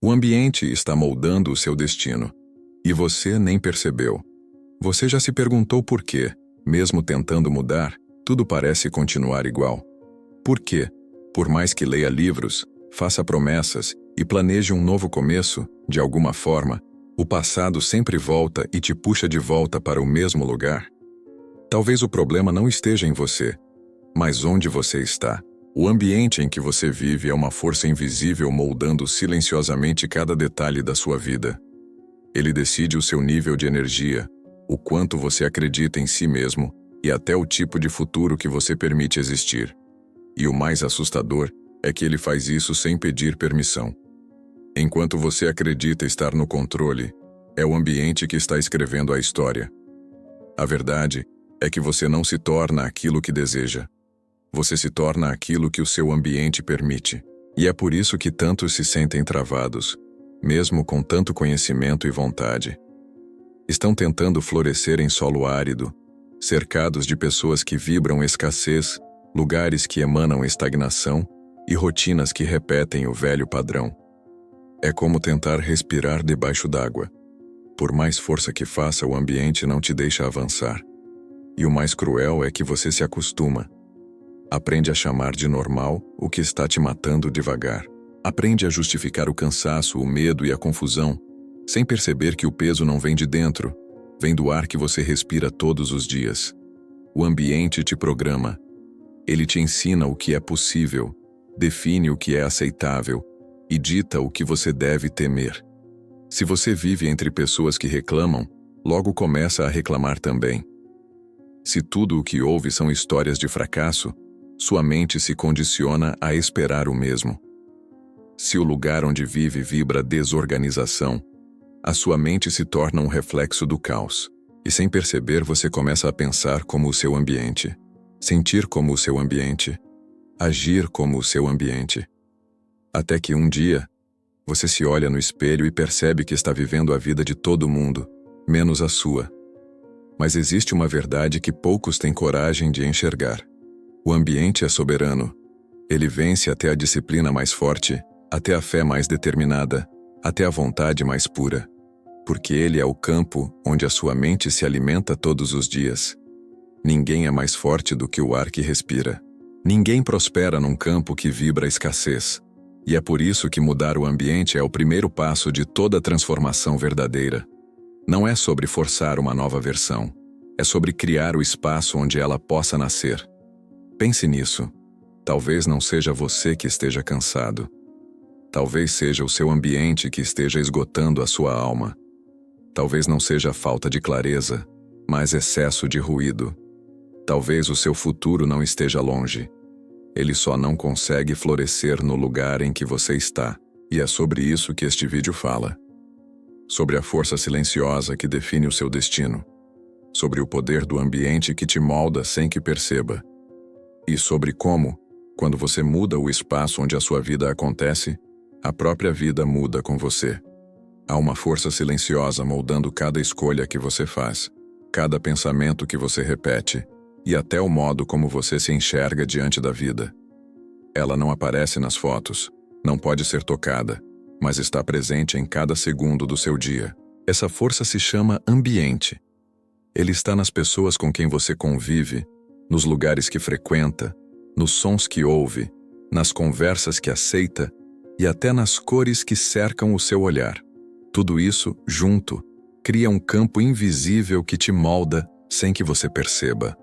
O ambiente está moldando o seu destino, e você nem percebeu. Você já se perguntou por quê, mesmo tentando mudar, tudo parece continuar igual. Por quê? Por mais que leia livros, faça promessas e planeje um novo começo, de alguma forma, o passado sempre volta e te puxa de volta para o mesmo lugar. Talvez o problema não esteja em você, mas onde você está. O ambiente em que você vive é uma força invisível moldando silenciosamente cada detalhe da sua vida. Ele decide o seu nível de energia, o quanto você acredita em si mesmo e até o tipo de futuro que você permite existir. E o mais assustador é que ele faz isso sem pedir permissão. Enquanto você acredita estar no controle, é o ambiente que está escrevendo a história. A verdade é que você não se torna aquilo que deseja. Você se torna aquilo que o seu ambiente permite. E é por isso que tantos se sentem travados, mesmo com tanto conhecimento e vontade. Estão tentando florescer em solo árido, cercados de pessoas que vibram escassez, lugares que emanam estagnação e rotinas que repetem o velho padrão. É como tentar respirar debaixo d'água. Por mais força que faça, o ambiente não te deixa avançar. E o mais cruel é que você se acostuma. Aprende a chamar de normal o que está te matando devagar. Aprende a justificar o cansaço, o medo e a confusão, sem perceber que o peso não vem de dentro, vem do ar que você respira todos os dias. O ambiente te programa. Ele te ensina o que é possível, define o que é aceitável e dita o que você deve temer. Se você vive entre pessoas que reclamam, logo começa a reclamar também. Se tudo o que ouve são histórias de fracasso, sua mente se condiciona a esperar o mesmo. Se o lugar onde vive vibra desorganização, a sua mente se torna um reflexo do caos. E sem perceber você começa a pensar como o seu ambiente, sentir como o seu ambiente, agir como o seu ambiente. Até que um dia, você se olha no espelho e percebe que está vivendo a vida de todo mundo, menos a sua. Mas existe uma verdade que poucos têm coragem de enxergar. O ambiente é soberano. Ele vence até a disciplina mais forte, até a fé mais determinada, até a vontade mais pura. Porque ele é o campo onde a sua mente se alimenta todos os dias. Ninguém é mais forte do que o ar que respira. Ninguém prospera num campo que vibra escassez. E é por isso que mudar o ambiente é o primeiro passo de toda transformação verdadeira. Não é sobre forçar uma nova versão. É sobre criar o espaço onde ela possa nascer. Pense nisso. Talvez não seja você que esteja cansado. Talvez seja o seu ambiente que esteja esgotando a sua alma. Talvez não seja falta de clareza, mas excesso de ruído. Talvez o seu futuro não esteja longe. Ele só não consegue florescer no lugar em que você está. E é sobre isso que este vídeo fala. Sobre a força silenciosa que define o seu destino. Sobre o poder do ambiente que te molda sem que perceba. E sobre como, quando você muda o espaço onde a sua vida acontece, a própria vida muda com você. Há uma força silenciosa moldando cada escolha que você faz, cada pensamento que você repete, e até o modo como você se enxerga diante da vida. Ela não aparece nas fotos, não pode ser tocada, mas está presente em cada segundo do seu dia. Essa força se chama ambiente. Ele está nas pessoas com quem você convive, nos lugares que frequenta, nos sons que ouve, nas conversas que aceita e até nas cores que cercam o seu olhar. Tudo isso, junto, cria um campo invisível que te molda sem que você perceba.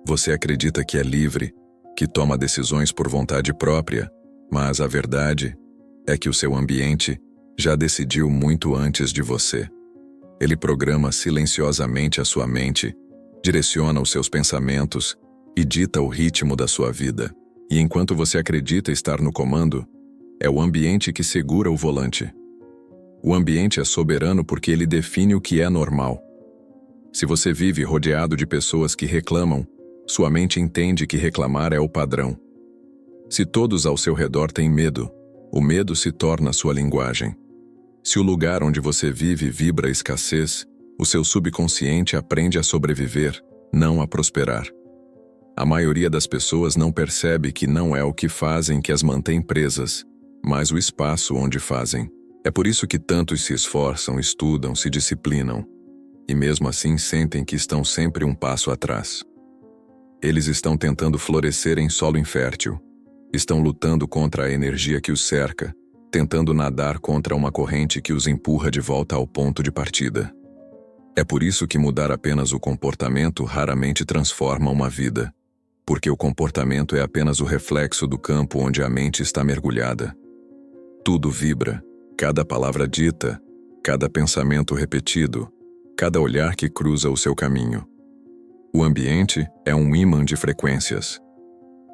Você acredita que é livre, que toma decisões por vontade própria, mas a verdade é que o seu ambiente já decidiu muito antes de você. Ele programa silenciosamente a sua mente, direciona os seus pensamentos e dita o ritmo da sua vida. E enquanto você acredita estar no comando, é o ambiente que segura o volante. O ambiente é soberano porque ele define o que é normal. Se você vive rodeado de pessoas que reclamam, sua mente entende que reclamar é o padrão. Se todos ao seu redor têm medo, o medo se torna sua linguagem. Se o lugar onde você vive vibra a escassez, o seu subconsciente aprende a sobreviver, não a prosperar. A maioria das pessoas não percebe que não é o que fazem que as mantém presas, mas o espaço onde fazem. É por isso que tantos se esforçam, estudam, se disciplinam, e mesmo assim sentem que estão sempre um passo atrás. Eles estão tentando florescer em solo infértil, estão lutando contra a energia que os cerca, tentando nadar contra uma corrente que os empurra de volta ao ponto de partida. É por isso que mudar apenas o comportamento raramente transforma uma vida, porque o comportamento é apenas o reflexo do campo onde a mente está mergulhada. Tudo vibra, cada palavra dita, cada pensamento repetido, cada olhar que cruza o seu caminho. O ambiente é um ímã de frequências.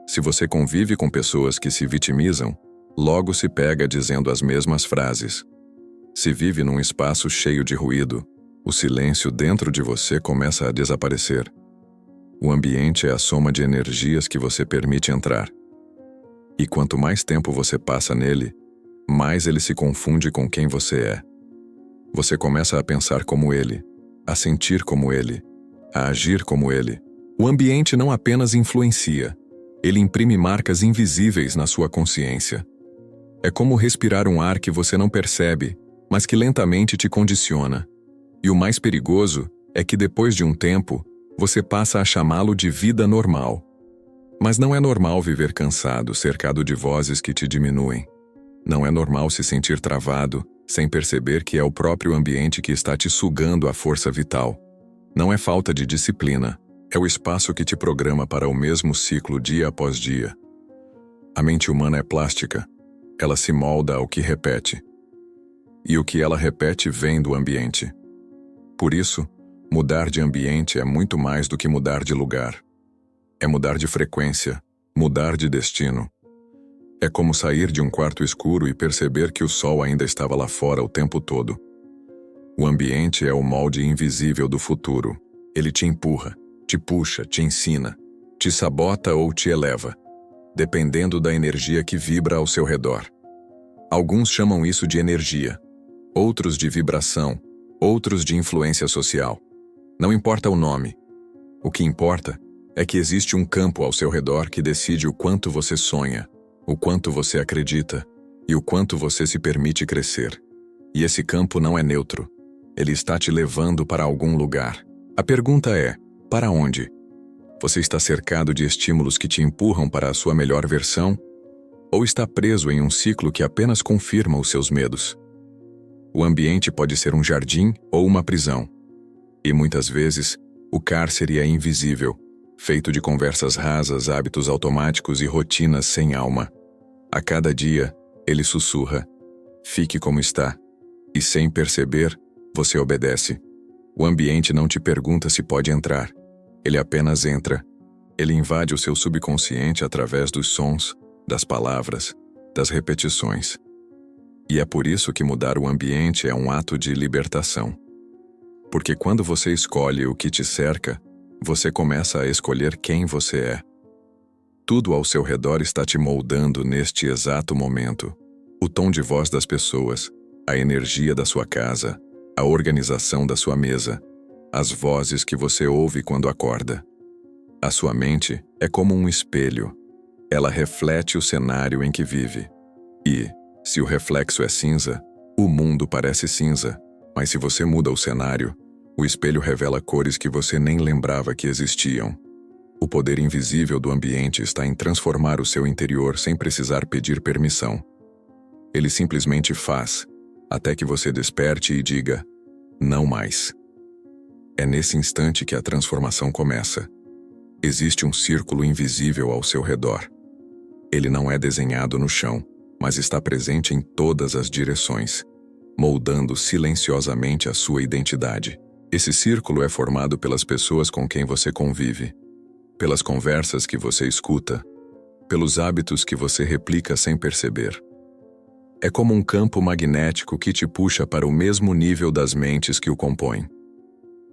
Se você convive com pessoas que se vitimizam, logo se pega dizendo as mesmas frases. Se vive num espaço cheio de ruído, o silêncio dentro de você começa a desaparecer. O ambiente é a soma de energias que você permite entrar. E quanto mais tempo você passa nele, mais ele se confunde com quem você é. Você começa a pensar como ele, a sentir como ele, a agir como ele. O ambiente não apenas influencia, ele imprime marcas invisíveis na sua consciência. É como respirar um ar que você não percebe, mas que lentamente te condiciona. E o mais perigoso é que depois de um tempo, você passa a chamá-lo de vida normal. Mas não é normal viver cansado, cercado de vozes que te diminuem. Não é normal se sentir travado, sem perceber que é o próprio ambiente que está te sugando a força vital. Não é falta de disciplina, é o espaço que te programa para o mesmo ciclo dia após dia. A mente humana é plástica, ela se molda ao que repete. E o que ela repete vem do ambiente. Por isso, mudar de ambiente é muito mais do que mudar de lugar. É mudar de frequência, mudar de destino. É como sair de um quarto escuro e perceber que o sol ainda estava lá fora o tempo todo. O ambiente é o molde invisível do futuro. Ele te empurra, te puxa, te ensina, te sabota ou te eleva, dependendo da energia que vibra ao seu redor. Alguns chamam isso de energia, outros de vibração, outros de influência social. Não importa o nome. O que importa é que existe um campo ao seu redor que decide o quanto você sonha, o quanto você acredita e o quanto você se permite crescer. E esse campo não é neutro. Ele está te levando para algum lugar. A pergunta é, para onde? Você está cercado de estímulos que te empurram para a sua melhor versão? Ou está preso em um ciclo que apenas confirma os seus medos? O ambiente pode ser um jardim ou uma prisão. E muitas vezes, o cárcere é invisível, feito de conversas rasas, hábitos automáticos e rotinas sem alma. A cada dia, ele sussurra: fique como está. E sem perceber, você obedece. O ambiente não te pergunta se pode entrar. Ele apenas entra. Ele invade o seu subconsciente através dos sons, das palavras, das repetições. E é por isso que mudar o ambiente é um ato de libertação. Porque quando você escolhe o que te cerca, você começa a escolher quem você é. Tudo ao seu redor está te moldando neste exato momento. O tom de voz das pessoas, a energia da sua casa, a organização da sua mesa, as vozes que você ouve quando acorda. A sua mente é como um espelho. Ela reflete o cenário em que vive. E, se o reflexo é cinza, o mundo parece cinza. Mas se você muda o cenário, o espelho revela cores que você nem lembrava que existiam. O poder invisível do ambiente está em transformar o seu interior sem precisar pedir permissão. Ele simplesmente faz, até que você desperte e diga, não mais. É nesse instante que a transformação começa. Existe um círculo invisível ao seu redor. Ele não é desenhado no chão, mas está presente em todas as direções, moldando silenciosamente a sua identidade. Esse círculo é formado pelas pessoas com quem você convive, pelas conversas que você escuta, pelos hábitos que você replica sem perceber. É como um campo magnético que te puxa para o mesmo nível das mentes que o compõem.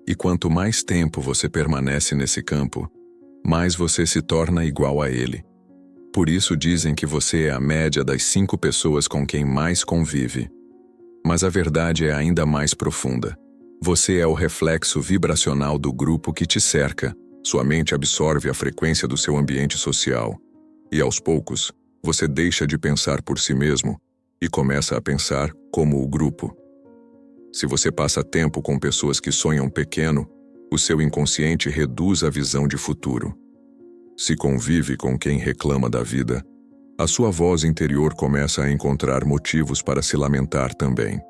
E quanto mais tempo você permanece nesse campo, mais você se torna igual a ele. Por isso dizem que você é a média das 5 pessoas com quem mais convive. Mas a verdade é ainda mais profunda. Você é o reflexo vibracional do grupo que te cerca. Sua mente absorve a frequência do seu ambiente social. E aos poucos, você deixa de pensar por si mesmo e começa a pensar como o grupo. Se você passa tempo com pessoas que sonham pequeno, o seu inconsciente reduz a visão de futuro. Se convive com quem reclama da vida, a sua voz interior começa a encontrar motivos para se lamentar também.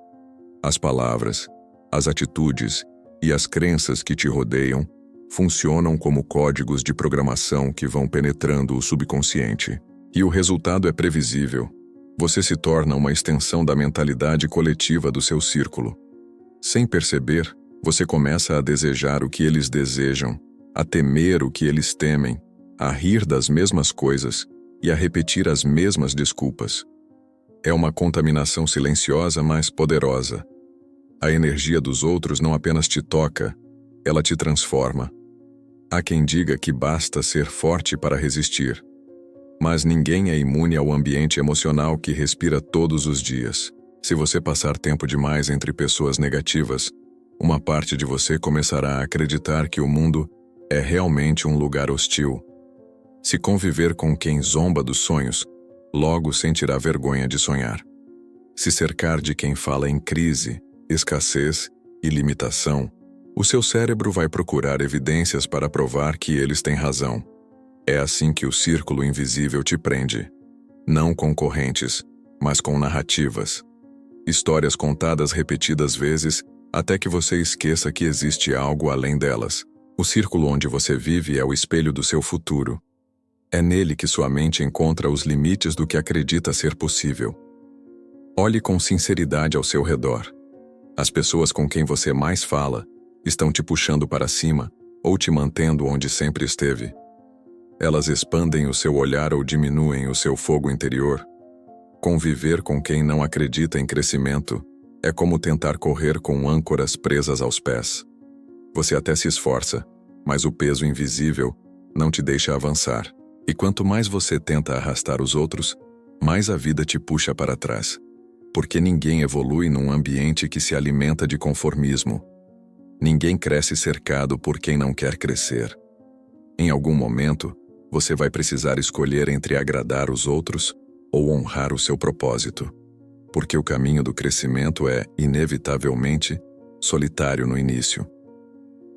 As palavras, as atitudes e as crenças que te rodeiam funcionam como códigos de programação que vão penetrando o subconsciente. E o resultado é previsível. Você se torna uma extensão da mentalidade coletiva do seu círculo. Sem perceber, você começa a desejar o que eles desejam, a temer o que eles temem, a rir das mesmas coisas e a repetir as mesmas desculpas. É uma contaminação silenciosa, mas poderosa. A energia dos outros não apenas te toca, ela te transforma. Há quem diga que basta ser forte para resistir. Mas ninguém é imune ao ambiente emocional que respira todos os dias. Se você passar tempo demais entre pessoas negativas, uma parte de você começará a acreditar que o mundo é realmente um lugar hostil. Se conviver com quem zomba dos sonhos, logo sentirá vergonha de sonhar. Se cercar de quem fala em crise, escassez e limitação, o seu cérebro vai procurar evidências para provar que eles têm razão. É assim que o círculo invisível te prende. Não com correntes, mas com narrativas. Histórias contadas repetidas vezes até que você esqueça que existe algo além delas. O círculo onde você vive é o espelho do seu futuro. É nele que sua mente encontra os limites do que acredita ser possível. Olhe com sinceridade ao seu redor. As pessoas com quem você mais fala estão te puxando para cima ou te mantendo onde sempre esteve. Elas expandem o seu olhar ou diminuem o seu fogo interior. Conviver com quem não acredita em crescimento é como tentar correr com âncoras presas aos pés. Você até se esforça, mas o peso invisível não te deixa avançar. E quanto mais você tenta arrastar os outros, mais a vida te puxa para trás. Porque ninguém evolui num ambiente que se alimenta de conformismo. Ninguém cresce cercado por quem não quer crescer. Em algum momento, você vai precisar escolher entre agradar os outros ou honrar o seu propósito. Porque o caminho do crescimento é, inevitavelmente, solitário no início.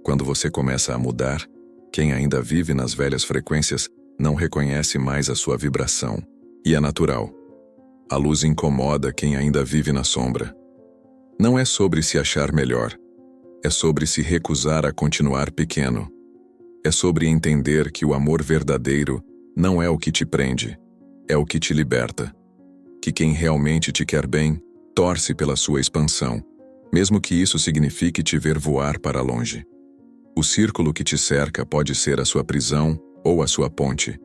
Quando você começa a mudar, quem ainda vive nas velhas frequências não reconhece mais a sua vibração. E é natural. A luz incomoda quem ainda vive na sombra. Não é sobre se achar melhor. É sobre se recusar a continuar pequeno. É sobre entender que o amor verdadeiro não é o que te prende, é o que te liberta. Que quem realmente te quer bem, torce pela sua expansão, mesmo que isso signifique te ver voar para longe. O círculo que te cerca pode ser a sua prisão ou a sua ponte.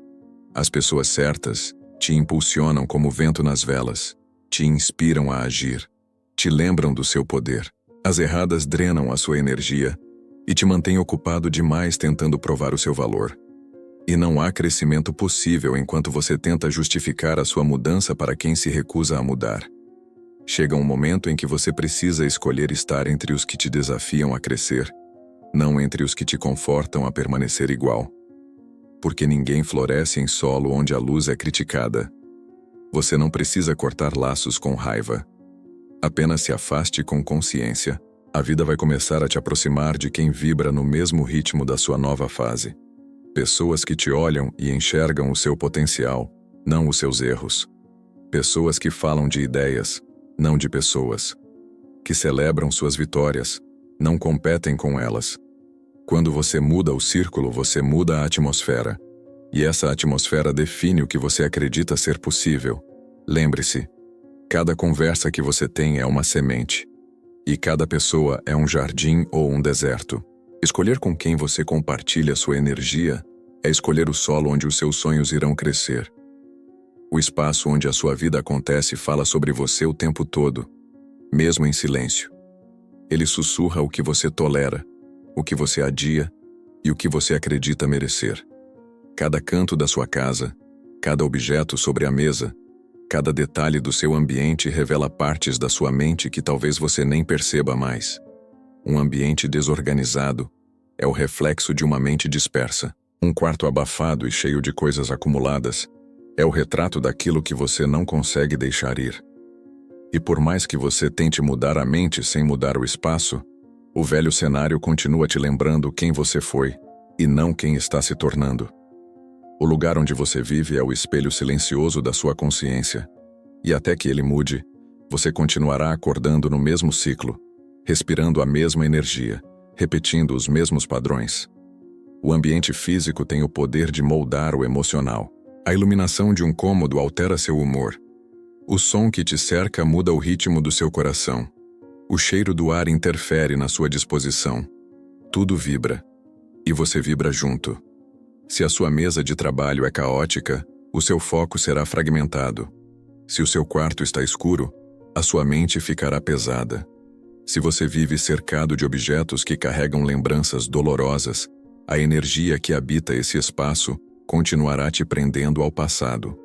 As pessoas certas te impulsionam como vento nas velas, te inspiram a agir, te lembram do seu poder. As erradas drenam a sua energia e te mantêm ocupado demais tentando provar o seu valor. E não há crescimento possível enquanto você tenta justificar a sua mudança para quem se recusa a mudar. Chega um momento em que você precisa escolher estar entre os que te desafiam a crescer, não entre os que te confortam a permanecer igual. Porque ninguém floresce em solo onde a luz é criticada. Você não precisa cortar laços com raiva. Apenas se afaste com consciência. A vida vai começar a te aproximar de quem vibra no mesmo ritmo da sua nova fase. Pessoas que te olham e enxergam o seu potencial, não os seus erros. Pessoas que falam de ideias, não de pessoas. Que celebram suas vitórias, não competem com elas. Quando você muda o círculo, você muda a atmosfera. E essa atmosfera define o que você acredita ser possível. Lembre-se, cada conversa que você tem é uma semente. E cada pessoa é um jardim ou um deserto. Escolher com quem você compartilha sua energia é escolher o solo onde os seus sonhos irão crescer. O espaço onde a sua vida acontece fala sobre você o tempo todo, mesmo em silêncio. Ele sussurra o que você tolera, o que você adia e o que você acredita merecer. Cada canto da sua casa, cada objeto sobre a mesa, cada detalhe do seu ambiente revela partes da sua mente que talvez você nem perceba mais. Um ambiente desorganizado é o reflexo de uma mente dispersa. Um quarto abafado e cheio de coisas acumuladas é o retrato daquilo que você não consegue deixar ir. E por mais que você tente mudar a mente sem mudar o espaço, o velho cenário continua te lembrando quem você foi e não quem está se tornando. O lugar onde você vive é o espelho silencioso da sua consciência, e até que ele mude, você continuará acordando no mesmo ciclo, respirando a mesma energia, repetindo os mesmos padrões. O ambiente físico tem o poder de moldar o emocional. A iluminação de um cômodo altera seu humor. O som que te cerca muda o ritmo do seu coração. O cheiro do ar interfere na sua disposição. Tudo vibra. E você vibra junto. Se a sua mesa de trabalho é caótica, o seu foco será fragmentado. Se o seu quarto está escuro, a sua mente ficará pesada. Se você vive cercado de objetos que carregam lembranças dolorosas, a energia que habita esse espaço continuará te prendendo ao passado.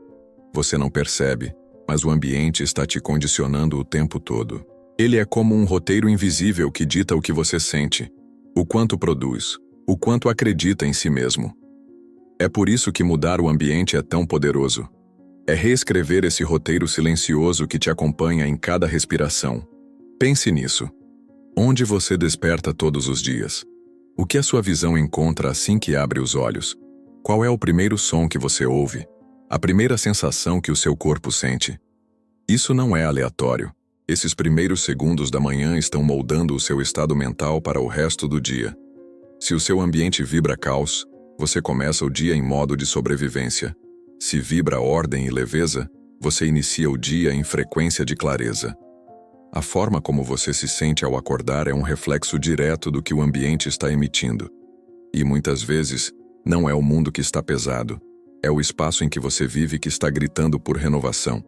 Você não percebe, mas o ambiente está te condicionando o tempo todo. Ele é como um roteiro invisível que dita o que você sente, o quanto produz, o quanto acredita em si mesmo. É por isso que mudar o ambiente é tão poderoso. É reescrever esse roteiro silencioso que te acompanha em cada respiração. Pense nisso. Onde você desperta todos os dias? O que a sua visão encontra assim que abre os olhos? Qual é o primeiro som que você ouve? A primeira sensação que o seu corpo sente? Isso não é aleatório. Esses primeiros segundos da manhã estão moldando o seu estado mental para o resto do dia. Se o seu ambiente vibra caos, você começa o dia em modo de sobrevivência. Se vibra ordem e leveza, você inicia o dia em frequência de clareza. A forma como você se sente ao acordar é um reflexo direto do que o ambiente está emitindo. E muitas vezes, não é o mundo que está pesado, é o espaço em que você vive que está gritando por renovação.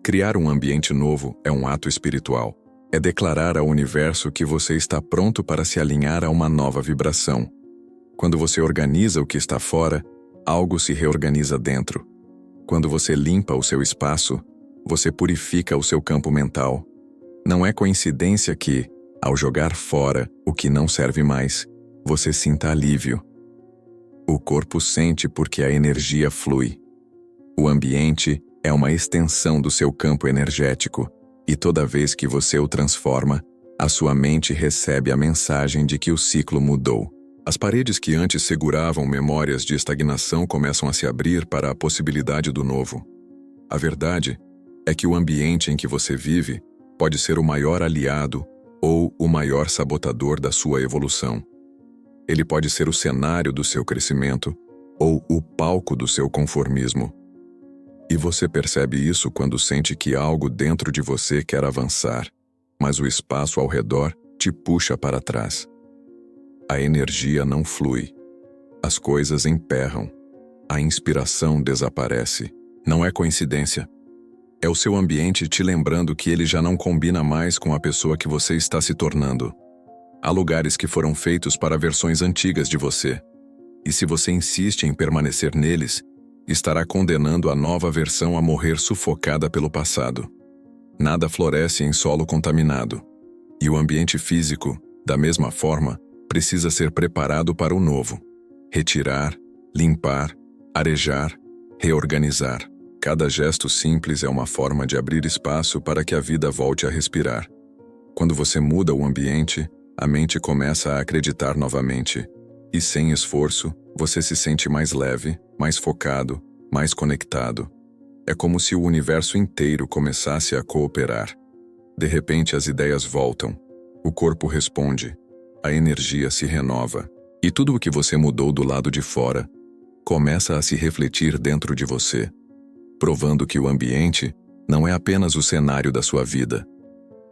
Criar um ambiente novo é um ato espiritual. É declarar ao universo que você está pronto para se alinhar a uma nova vibração. Quando você organiza o que está fora, algo se reorganiza dentro. Quando você limpa o seu espaço, você purifica o seu campo mental. Não é coincidência que, ao jogar fora o que não serve mais, você sinta alívio. O corpo sente porque a energia flui. O ambiente é uma extensão do seu campo energético, e toda vez que você o transforma, a sua mente recebe a mensagem de que o ciclo mudou. As paredes que antes seguravam memórias de estagnação começam a se abrir para a possibilidade do novo. A verdade é que o ambiente em que você vive pode ser o maior aliado ou o maior sabotador da sua evolução. Ele pode ser o cenário do seu crescimento ou o palco do seu conformismo. E você percebe isso quando sente que algo dentro de você quer avançar, mas o espaço ao redor te puxa para trás. A energia não flui. As coisas emperram. A inspiração desaparece. Não é coincidência. É o seu ambiente te lembrando que ele já não combina mais com a pessoa que você está se tornando. Há lugares que foram feitos para versões antigas de você. E se você insiste em permanecer neles, estará condenando a nova versão a morrer sufocada pelo passado. Nada floresce em solo contaminado. E o ambiente físico, da mesma forma, precisa ser preparado para o novo. Retirar, limpar, arejar, reorganizar. Cada gesto simples é uma forma de abrir espaço para que a vida volte a respirar. Quando você muda o ambiente, a mente começa a acreditar novamente. E sem esforço, você se sente mais leve, mais focado, mais conectado. É como se o universo inteiro começasse a cooperar. De repente as ideias voltam, o corpo responde, a energia se renova. E tudo o que você mudou do lado de fora começa a se refletir dentro de você, provando que o ambiente não é apenas o cenário da sua vida.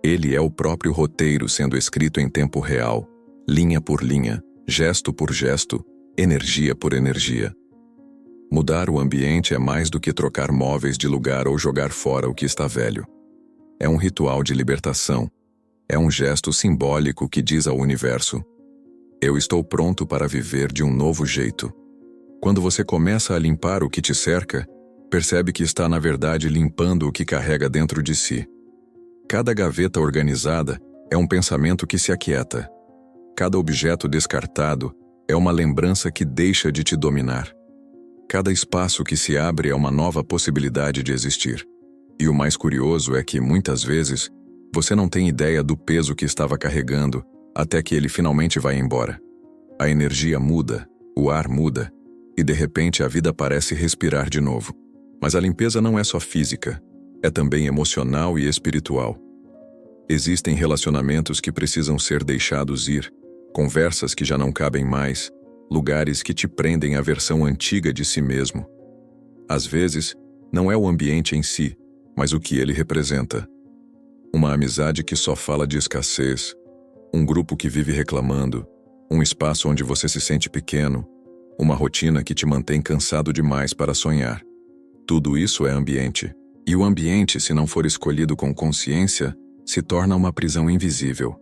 Ele é o próprio roteiro sendo escrito em tempo real, linha por linha, gesto por gesto, energia por energia. Mudar o ambiente é mais do que trocar móveis de lugar ou jogar fora o que está velho. É um ritual de libertação. É um gesto simbólico que diz ao universo: eu estou pronto para viver de um novo jeito. Quando você começa a limpar o que te cerca, percebe que está na verdade limpando o que carrega dentro de si. Cada gaveta organizada é um pensamento que se aquieta. Cada objeto descartado é uma lembrança que deixa de te dominar. Cada espaço que se abre é uma nova possibilidade de existir. E o mais curioso é que, muitas vezes, você não tem ideia do peso que estava carregando até que ele finalmente vai embora. A energia muda, o ar muda, e de repente a vida parece respirar de novo. Mas a limpeza não é só física, é também emocional e espiritual. Existem relacionamentos que precisam ser deixados ir, conversas que já não cabem mais, lugares que te prendem à versão antiga de si mesmo. Às vezes, não é o ambiente em si, mas o que ele representa. Uma amizade que só fala de escassez, um grupo que vive reclamando, um espaço onde você se sente pequeno, uma rotina que te mantém cansado demais para sonhar. Tudo isso é ambiente. E o ambiente, se não for escolhido com consciência, se torna uma prisão invisível.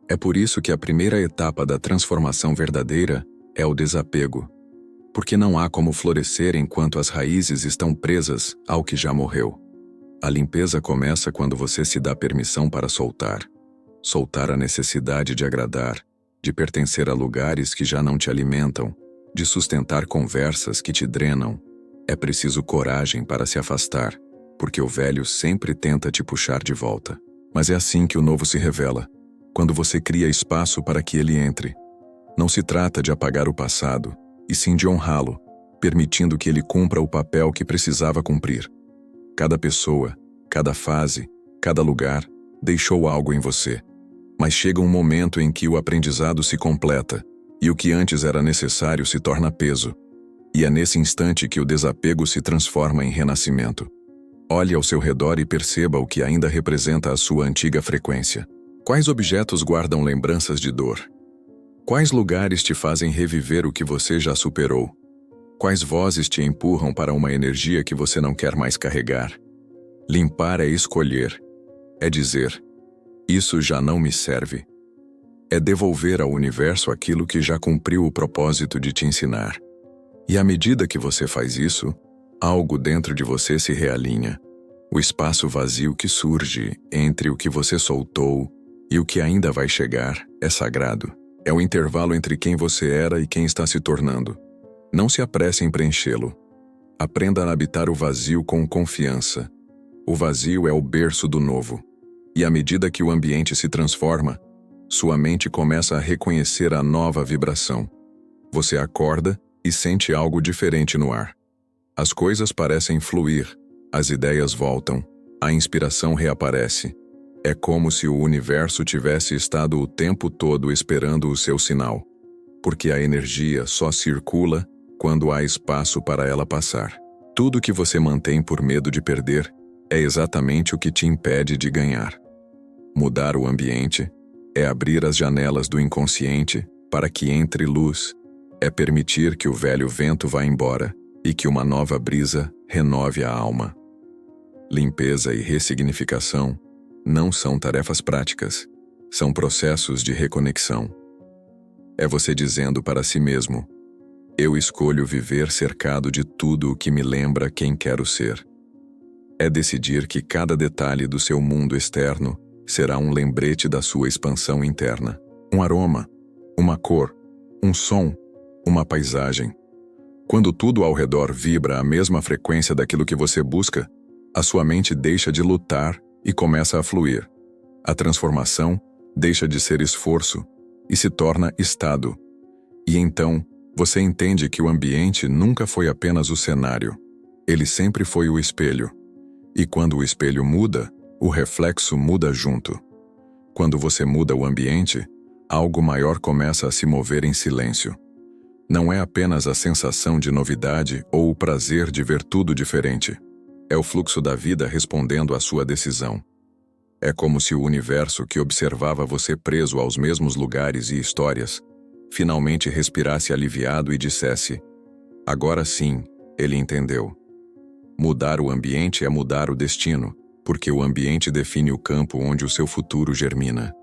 É por isso que a primeira etapa da transformação verdadeira é o desapego. Porque não há como florescer enquanto as raízes estão presas ao que já morreu. A limpeza começa quando você se dá permissão para soltar. Soltar a necessidade de agradar, de pertencer a lugares que já não te alimentam, de sustentar conversas que te drenam. É preciso coragem para se afastar, porque o velho sempre tenta te puxar de volta. Mas é assim que o novo se revela, quando você cria espaço para que ele entre. Não se trata de apagar o passado, e sim de honrá-lo, permitindo que ele cumpra o papel que precisava cumprir. Cada pessoa, cada fase, cada lugar deixou algo em você. Mas chega um momento em que o aprendizado se completa, e o que antes era necessário se torna peso. E é nesse instante que o desapego se transforma em renascimento. Olhe ao seu redor e perceba o que ainda representa a sua antiga frequência. Quais objetos guardam lembranças de dor? Quais lugares te fazem reviver o que você já superou? Quais vozes te empurram para uma energia que você não quer mais carregar? Limpar é escolher. É dizer: isso já não me serve. É devolver ao universo aquilo que já cumpriu o propósito de te ensinar. E à medida que você faz isso, algo dentro de você se realinha. O espaço vazio que surge entre o que você soltou e o que ainda vai chegar é sagrado. É o intervalo entre quem você era e quem está se tornando. Não se apresse em preenchê-lo. Aprenda a habitar o vazio com confiança. O vazio é o berço do novo. E à medida que o ambiente se transforma, sua mente começa a reconhecer a nova vibração. Você acorda e sente algo diferente no ar. As coisas parecem fluir, as ideias voltam, a inspiração reaparece. É como se o universo tivesse estado o tempo todo esperando o seu sinal. Porque a energia só circula quando há espaço para ela passar. Tudo que você mantém por medo de perder é exatamente o que te impede de ganhar. Mudar o ambiente é abrir as janelas do inconsciente para que entre luz. É permitir que o velho vento vá embora e que uma nova brisa renove a alma. Limpeza e ressignificação não são tarefas práticas, são processos de reconexão. É você dizendo para si mesmo: eu escolho viver cercado de tudo o que me lembra quem quero ser. É decidir que cada detalhe do seu mundo externo será um lembrete da sua expansão interna. Um aroma, uma cor, um som, uma paisagem. Quando tudo ao redor vibra a mesma frequência daquilo que você busca, a sua mente deixa de lutar e começa a fluir. A transformação deixa de ser esforço e se torna estado. E então, você entende que o ambiente nunca foi apenas o cenário. Ele sempre foi o espelho. E quando o espelho muda, o reflexo muda junto. Quando você muda o ambiente, algo maior começa a se mover em silêncio. Não é apenas a sensação de novidade ou o prazer de ver tudo diferente. É o fluxo da vida respondendo à sua decisão. É como se o universo que observava você preso aos mesmos lugares e histórias, finalmente respirasse aliviado e dissesse: agora sim, ele entendeu. Mudar o ambiente é mudar o destino, porque o ambiente define o campo onde o seu futuro germina.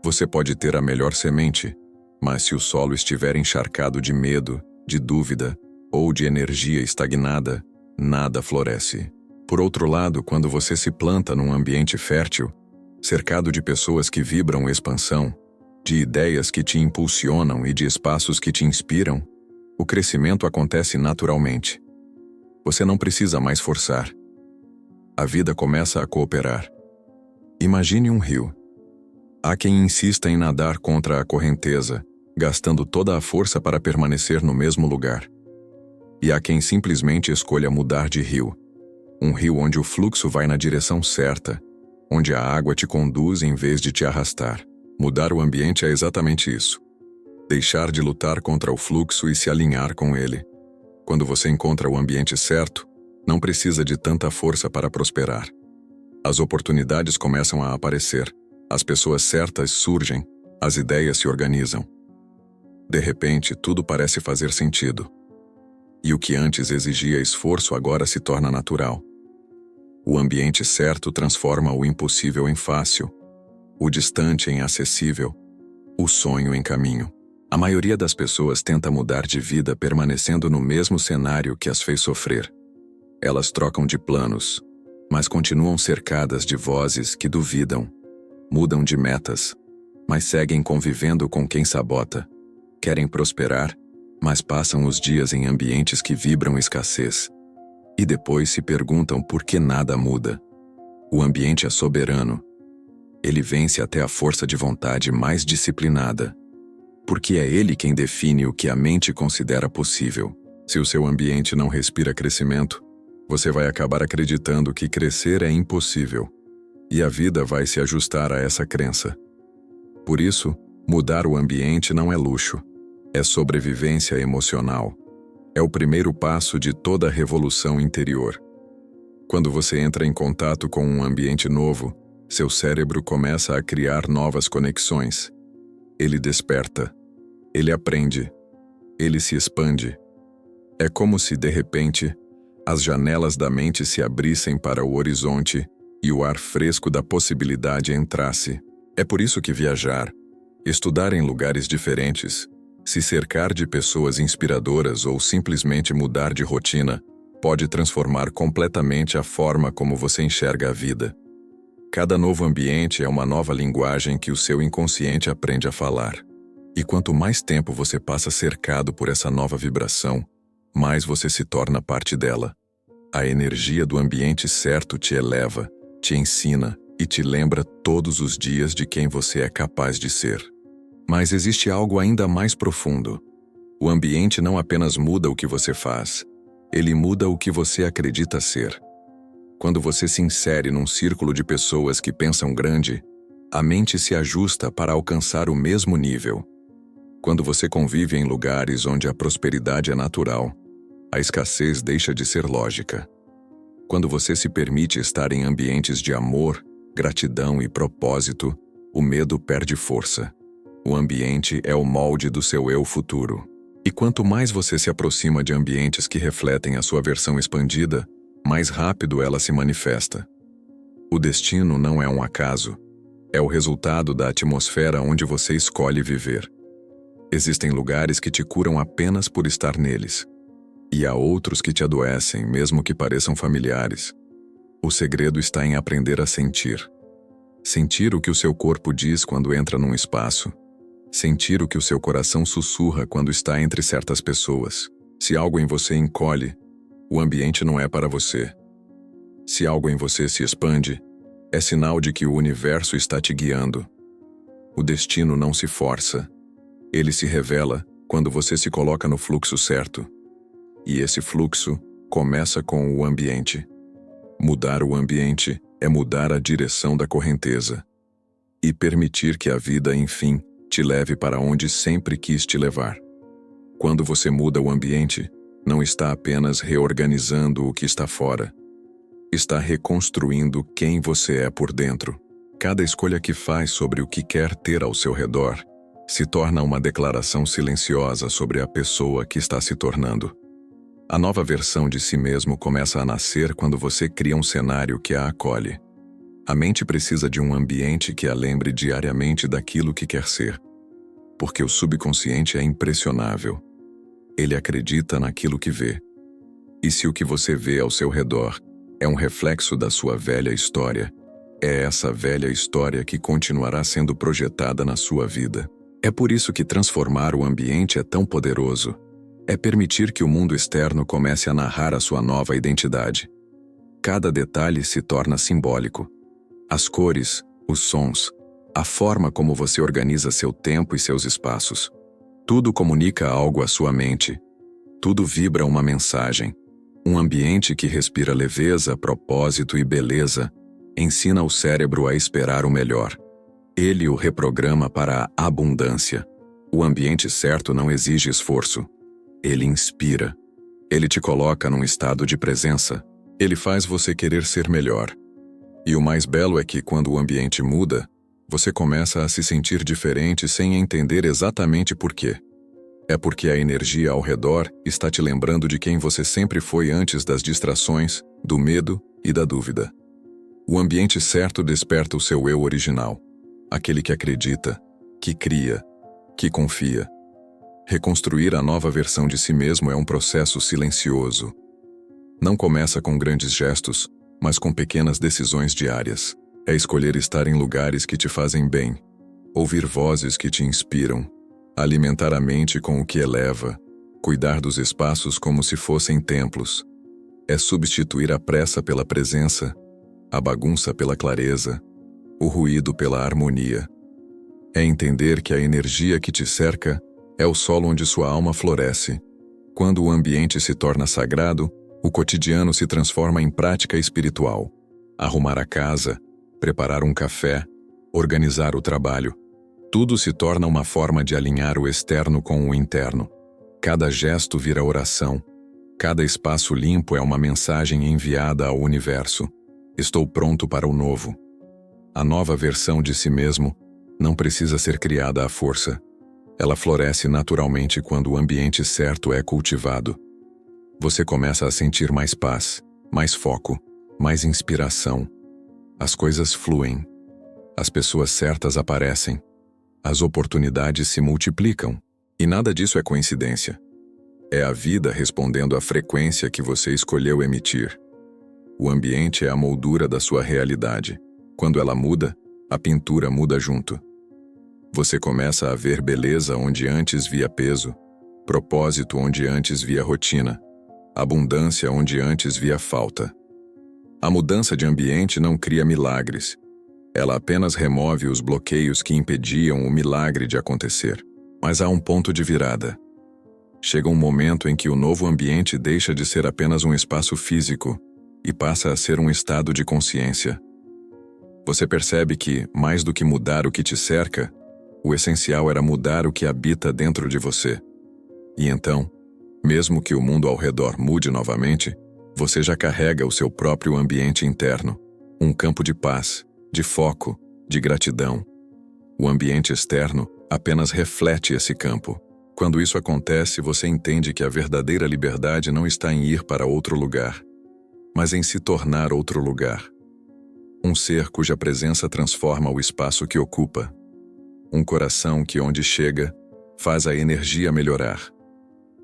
Você pode ter a melhor semente, mas se o solo estiver encharcado de medo, de dúvida ou de energia estagnada, nada floresce. Por outro lado, quando você se planta num ambiente fértil, cercado de pessoas que vibram expansão, de ideias que te impulsionam e de espaços que te inspiram, o crescimento acontece naturalmente. Você não precisa mais forçar. a vida começa a cooperar. Imagine um rio. Há quem insista em nadar contra a correnteza, gastando toda a força para permanecer no mesmo lugar. E há quem simplesmente escolha mudar de rio. Um rio onde o fluxo vai na direção certa, onde a água te conduz em vez de te arrastar. Mudar o ambiente é exatamente isso. Deixar de lutar contra o fluxo e se alinhar com ele. Quando você encontra o ambiente certo, não precisa de tanta força para prosperar. As oportunidades começam a aparecer, as pessoas certas surgem, as ideias se organizam. De repente, tudo parece fazer sentido. E o que antes exigia esforço agora se torna natural. O ambiente certo transforma o impossível em fácil, o distante em acessível, o sonho em caminho. A maioria das pessoas tenta mudar de vida permanecendo no mesmo cenário que as fez sofrer. Elas trocam de planos, mas continuam cercadas de vozes que duvidam. Mudam de metas, mas seguem convivendo com quem sabota. Querem prosperar, mas passam os dias em ambientes que vibram escassez. E depois se perguntam por que nada muda. O ambiente é soberano. Ele vence até a força de vontade mais disciplinada. Porque é ele quem define o que a mente considera possível. Se o seu ambiente não respira crescimento, você vai acabar acreditando que crescer é impossível. E a vida vai se ajustar a essa crença. Por isso, mudar o ambiente não é luxo. É sobrevivência emocional. É o primeiro passo de toda revolução interior. Quando você entra em contato com um ambiente novo, seu cérebro começa a criar novas conexões. Ele desperta. Ele aprende. Ele se expande. É como se, de repente, as janelas da mente se abrissem para o horizonte e o ar fresco da possibilidade entrasse. É por isso que viajar, estudar em lugares diferentes, se cercar de pessoas inspiradoras ou simplesmente mudar de rotina pode transformar completamente a forma como você enxerga a vida. Cada novo ambiente é uma nova linguagem que o seu inconsciente aprende a falar. E quanto mais tempo você passa cercado por essa nova vibração, mais você se torna parte dela. A energia do ambiente certo te eleva, te ensina e te lembra todos os dias de quem você é capaz de ser. Mas existe algo ainda mais profundo. O ambiente não apenas muda o que você faz, ele muda o que você acredita ser. Quando você se insere num círculo de pessoas que pensam grande, a mente se ajusta para alcançar o mesmo nível. Quando você convive em lugares onde a prosperidade é natural, a escassez deixa de ser lógica. Quando você se permite estar em ambientes de amor, gratidão e propósito, o medo perde força. O ambiente é o molde do seu eu futuro. E quanto mais você se aproxima de ambientes que refletem a sua versão expandida, mais rápido ela se manifesta. O destino não é um acaso. É o resultado da atmosfera onde você escolhe viver. Existem lugares que te curam apenas por estar neles. E há outros que te adoecem, mesmo que pareçam familiares. O segredo está em aprender a sentir. Sentir o que o seu corpo diz quando entra num espaço. Sentir o que o seu coração sussurra quando está entre certas pessoas. Se algo em você encolhe, o ambiente não é para você. Se algo em você se expande, é sinal de que o universo está te guiando. O destino não se força. Ele se revela quando você se coloca no fluxo certo. E esse fluxo começa com o ambiente. Mudar o ambiente é mudar a direção da correnteza. E permitir que a vida, enfim, te leve para onde sempre quis te levar. Quando você muda o ambiente, não está apenas reorganizando o que está fora. Está reconstruindo quem você é por dentro. Cada escolha que faz sobre o que quer ter ao seu redor se torna uma declaração silenciosa sobre a pessoa que está se tornando. A nova versão de si mesmo começa a nascer quando você cria um cenário que a acolhe. A mente precisa de um ambiente que a lembre diariamente daquilo que quer ser. Porque o subconsciente é impressionável. Ele acredita naquilo que vê. E se o que você vê ao seu redor é um reflexo da sua velha história, é essa velha história que continuará sendo projetada na sua vida. É por isso que transformar o ambiente é tão poderoso. É permitir que o mundo externo comece a narrar a sua nova identidade. Cada detalhe se torna simbólico. As cores, os sons, a forma como você organiza seu tempo e seus espaços. Tudo comunica algo à sua mente. Tudo vibra uma mensagem. Um ambiente que respira leveza, propósito e beleza ensina o cérebro a esperar o melhor. Ele o reprograma para a abundância. O ambiente certo não exige esforço. Ele inspira. Ele te coloca num estado de presença. Ele faz você querer ser melhor. E o mais belo é que, quando o ambiente muda, você começa a se sentir diferente sem entender exatamente por quê. É porque a energia ao redor está te lembrando de quem você sempre foi antes das distrações, do medo e da dúvida. O ambiente certo desperta o seu eu original, aquele que acredita, que cria, que confia. Reconstruir a nova versão de si mesmo é um processo silencioso. Não começa com grandes gestos, mas com pequenas decisões diárias. É escolher estar em lugares que te fazem bem, ouvir vozes que te inspiram, alimentar a mente com o que eleva, cuidar dos espaços como se fossem templos. É substituir a pressa pela presença, a bagunça pela clareza, o ruído pela harmonia. É entender que a energia que te cerca é o solo onde sua alma floresce. Quando o ambiente se torna sagrado, o cotidiano se transforma em prática espiritual. Arrumar a casa, preparar um café, organizar o trabalho. Tudo se torna uma forma de alinhar o externo com o interno. Cada gesto vira oração. Cada espaço limpo é uma mensagem enviada ao universo. Estou pronto para o novo. A nova versão de si mesmo não precisa ser criada à força. Ela floresce naturalmente quando o ambiente certo é cultivado. Você começa a sentir mais paz, mais foco, mais inspiração. As coisas fluem. As pessoas certas aparecem. As oportunidades se multiplicam. E nada disso é coincidência. É a vida respondendo à frequência que você escolheu emitir. O ambiente é a moldura da sua realidade. Quando ela muda, a pintura muda junto. Você começa a ver beleza onde antes via peso, propósito onde antes via rotina, abundância onde antes via falta. A mudança de ambiente não cria milagres. Ela apenas remove os bloqueios que impediam o milagre de acontecer. Mas há um ponto de virada. Chega um momento em que o novo ambiente deixa de ser apenas um espaço físico e passa a ser um estado de consciência. Você percebe que, mais do que mudar o que te cerca, o essencial era mudar o que habita dentro de você. E então, mesmo que o mundo ao redor mude novamente, você já carrega o seu próprio ambiente interno, um campo de paz, de foco, de gratidão. O ambiente externo apenas reflete esse campo. Quando isso acontece, você entende que a verdadeira liberdade não está em ir para outro lugar, mas em se tornar outro lugar. Um ser cuja presença transforma o espaço que ocupa. Um coração que, onde chega, faz a energia melhorar.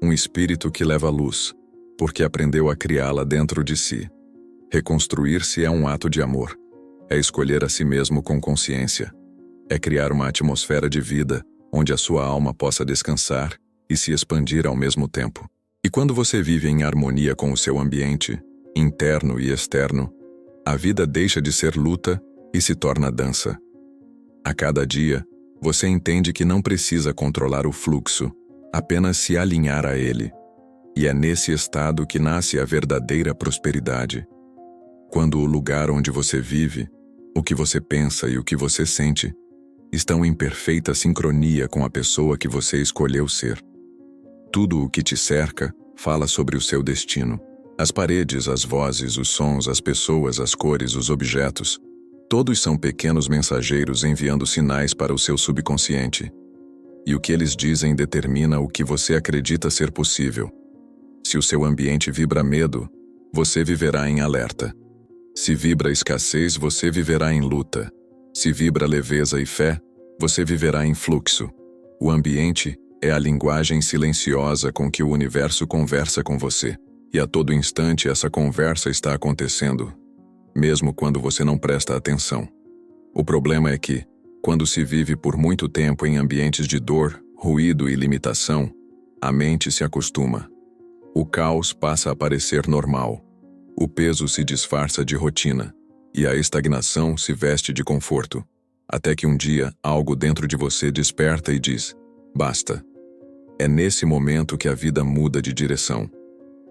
Um espírito que leva luz, porque aprendeu a criá-la dentro de si. Reconstruir-se é um ato de amor. É escolher a si mesmo com consciência. É criar uma atmosfera de vida, onde a sua alma possa descansar e se expandir ao mesmo tempo. E quando você vive em harmonia com o seu ambiente, interno e externo, a vida deixa de ser luta e se torna dança. A cada dia, você entende que não precisa controlar o fluxo, apenas se alinhar a ele. E é nesse estado que nasce a verdadeira prosperidade. Quando o lugar onde você vive, o que você pensa e o que você sente, estão em perfeita sincronia com a pessoa que você escolheu ser. Tudo o que te cerca fala sobre o seu destino. As paredes, as vozes, os sons, as pessoas, as cores, os objetos, todos são pequenos mensageiros enviando sinais para o seu subconsciente. E o que eles dizem determina o que você acredita ser possível. Se o seu ambiente vibra medo, você viverá em alerta. Se vibra escassez, você viverá em luta. Se vibra leveza e fé, você viverá em fluxo. O ambiente é a linguagem silenciosa com que o universo conversa com você. E a todo instante essa conversa está acontecendo, mesmo quando você não presta atenção. O problema é que, quando se vive por muito tempo em ambientes de dor, ruído e limitação, a mente se acostuma. O caos passa a parecer normal. O peso se disfarça de rotina, e a estagnação se veste de conforto, até que um dia algo dentro de você desperta e diz: basta. É nesse momento que a vida muda de direção.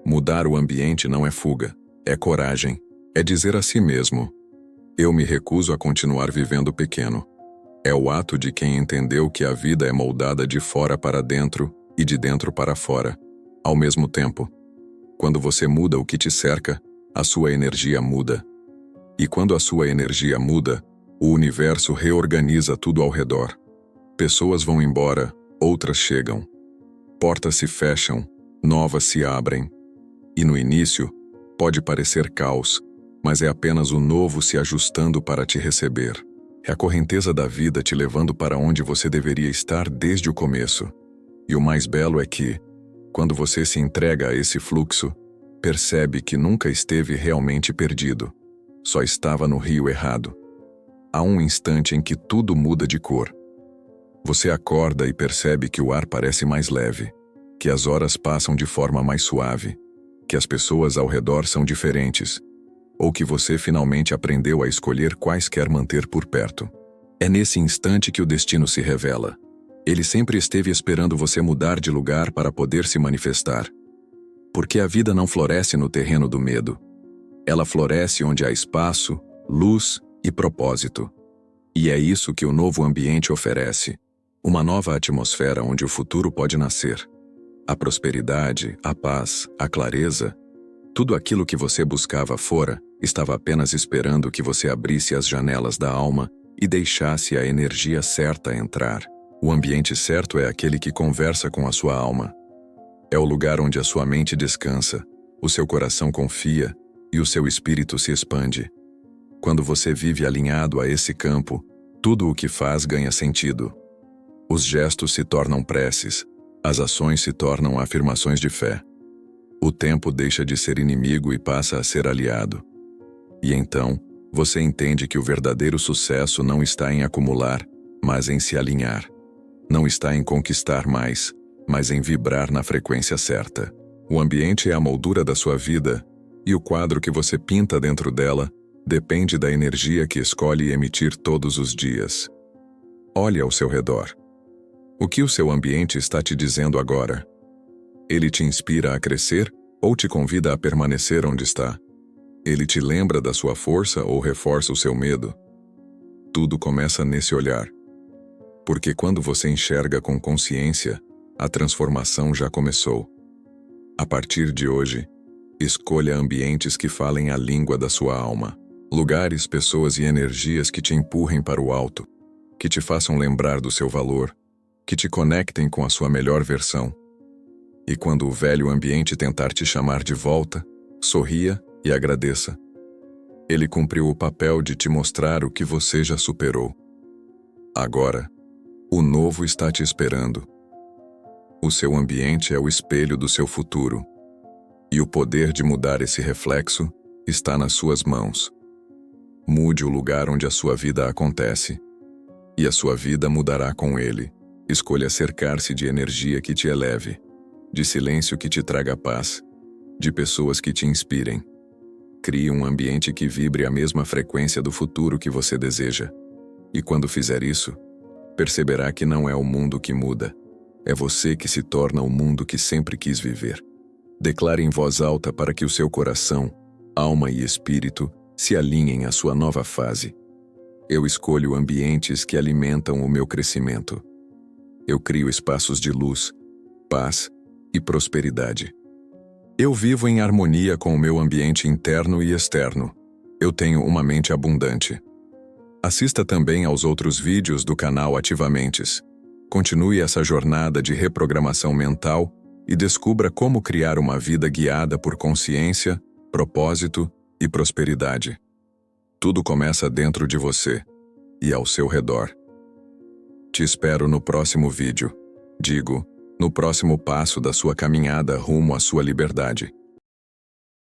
Mudar o ambiente não é fuga, é coragem, é dizer a si mesmo: eu me recuso a continuar vivendo pequeno. É o ato de quem entendeu que a vida é moldada de fora para dentro e de dentro para fora, ao mesmo tempo. Quando você muda o que te cerca, a sua energia muda. E quando a sua energia muda, o universo reorganiza tudo ao redor. Pessoas vão embora, outras chegam. Portas se fecham, novas se abrem. E no início, pode parecer caos, mas é apenas o novo se ajustando para te receber. É a correnteza da vida te levando para onde você deveria estar desde o começo. E o mais belo é que, quando você se entrega a esse fluxo, percebe que nunca esteve realmente perdido. Só estava no rio errado. Há um instante em que tudo muda de cor. Você acorda e percebe que o ar parece mais leve, que as horas passam de forma mais suave, que as pessoas ao redor são diferentes, ou que você finalmente aprendeu a escolher quais quer manter por perto. É nesse instante que o destino se revela. Ele sempre esteve esperando você mudar de lugar para poder se manifestar. Porque a vida não floresce no terreno do medo. Ela floresce onde há espaço, luz e propósito. E é isso que o novo ambiente oferece. Uma nova atmosfera onde o futuro pode nascer. A prosperidade, a paz, a clareza, tudo aquilo que você buscava fora, estava apenas esperando que você abrisse as janelas da alma e deixasse a energia certa entrar. O ambiente certo é aquele que conversa com a sua alma. É o lugar onde a sua mente descansa, o seu coração confia e o seu espírito se expande. Quando você vive alinhado a esse campo, tudo o que faz ganha sentido. Os gestos se tornam preces, as ações se tornam afirmações de fé. O tempo deixa de ser inimigo e passa a ser aliado. E então, você entende que o verdadeiro sucesso não está em acumular, mas em se alinhar. Não está em conquistar mais, mas em vibrar na frequência certa. O ambiente é a moldura da sua vida, e o quadro que você pinta dentro dela depende da energia que escolhe emitir todos os dias. Olhe ao seu redor. O que o seu ambiente está te dizendo agora? Ele te inspira a crescer ou te convida a permanecer onde está? Ele te lembra da sua força ou reforça o seu medo? Tudo começa nesse olhar. Porque quando você enxerga com consciência, a transformação já começou. A partir de hoje, escolha ambientes que falem a língua da sua alma. Lugares, pessoas e energias que te empurrem para o alto, que te façam lembrar do seu valor, que te conectem com a sua melhor versão. E quando o velho ambiente tentar te chamar de volta, sorria e agradeça. Ele cumpriu o papel de te mostrar o que você já superou. Agora, o novo está te esperando. O seu ambiente é o espelho do seu futuro. E o poder de mudar esse reflexo está nas suas mãos. Mude o lugar onde a sua vida acontece. E a sua vida mudará com ele. Escolha cercar-se de energia que te eleve, de silêncio que te traga paz, de pessoas que te inspirem. Crie um ambiente que vibre a mesma frequência do futuro que você deseja. E quando fizer isso, perceberá que não é o mundo que muda, é você que se torna o mundo que sempre quis viver. Declare em voz alta para que o seu coração, alma e espírito se alinhem à sua nova fase. Eu escolho ambientes que alimentam o meu crescimento. Eu crio espaços de luz, paz e prosperidade. Eu vivo em harmonia com o meu ambiente interno e externo. Eu tenho uma mente abundante. Assista também aos outros vídeos do canal Ativamentes. Continue essa jornada de reprogramação mental e descubra como criar uma vida guiada por consciência, propósito e prosperidade. Tudo começa dentro de você e ao seu redor. Te espero no próximo vídeo. Digo, no próximo passo da sua caminhada rumo à sua liberdade.